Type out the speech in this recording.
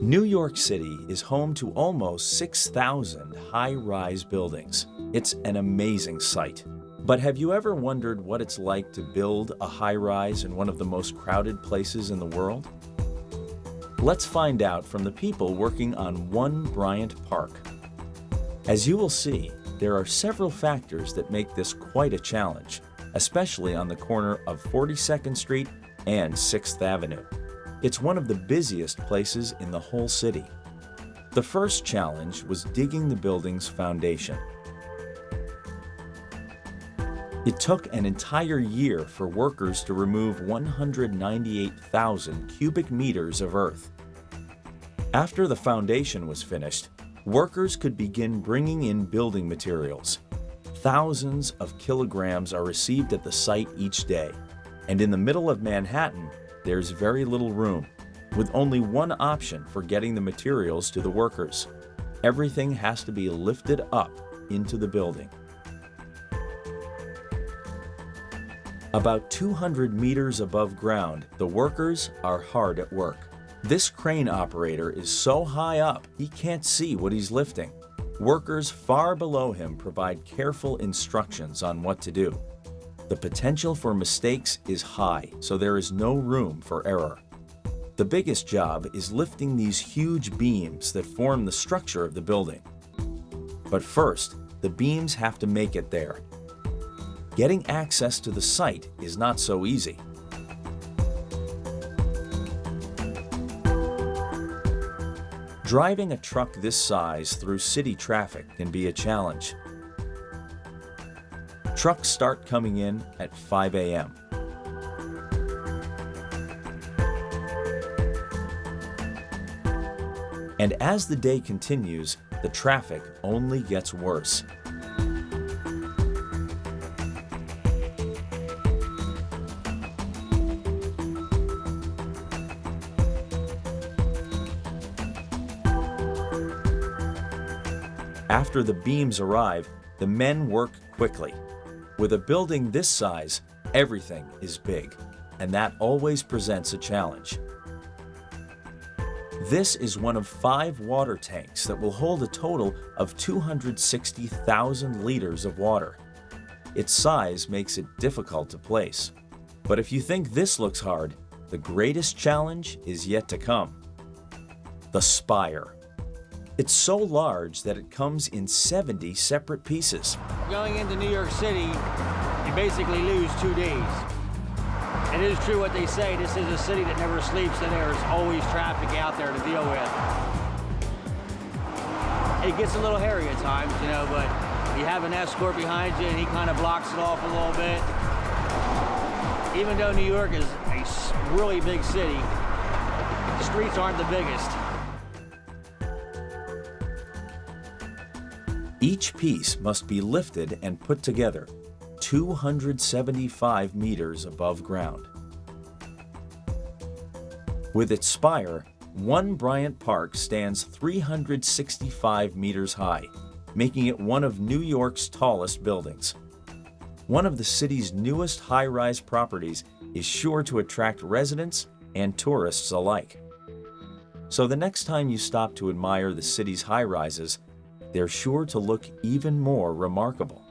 New York City is home to almost 6,000 high-rise buildings. It's an amazing sight. But have you ever wondered what it's like to build a high-rise in one of the most crowded places in the world? Let's find out from the people working on One Bryant Park. As you will see, there are several factors that make this quite a challenge, especially on the corner of 42nd Street and 6th Avenue. It's one of the busiest places in the whole city. The first challenge was digging the building's foundation. It took an entire year for workers to remove 198,000 cubic meters of earth. After the foundation was finished, workers could begin bringing in building materials. Thousands of kilograms are received at the site each day, and in the middle of Manhattan, there's very little room, with only one option for getting the materials to the workers. Everything has to be lifted up into the building. About 200 meters above ground, the workers are hard at work. This crane operator is so high up, he can't see what he's lifting. Workers far below him provide careful instructions on what to do. The potential for mistakes is high, so there is no room for error. The biggest job is lifting these huge beams that form the structure of the building. But first, the beams have to make it there. Getting access to the site is not so easy. Driving a truck this size through city traffic can be a challenge. Trucks start coming in at 5 a.m. And as the day continues, the traffic only gets worse. After the beams arrive, the men work quickly. With a building this size, everything is big, and that always presents a challenge. This is one of 5 water tanks that will hold a total of 260,000 liters of water. Its size makes it difficult to place. But if you think this looks hard, the greatest challenge is yet to come. The spire. It's so large that it comes in 70 separate pieces. Going into New York City, you basically lose 2 days. It is true what they say, this is a city that never sleeps and there's always traffic out there to deal with. It ggets a little hairy at times, you know, but you have an escort behind you and he kind of blocks it off a little bit. Even though New York is a really big city, the streets aren't the biggest. Each piece must be lifted and put together 275 meters above ground. With its spire, One Bryant Park stands 365 meters high, making it one of New York's tallest buildings. One of the city's newest high-rise properties is sure to attract residents and tourists alike. So the next time you stop to admire the city's high-rises, they're sure to look even more remarkable.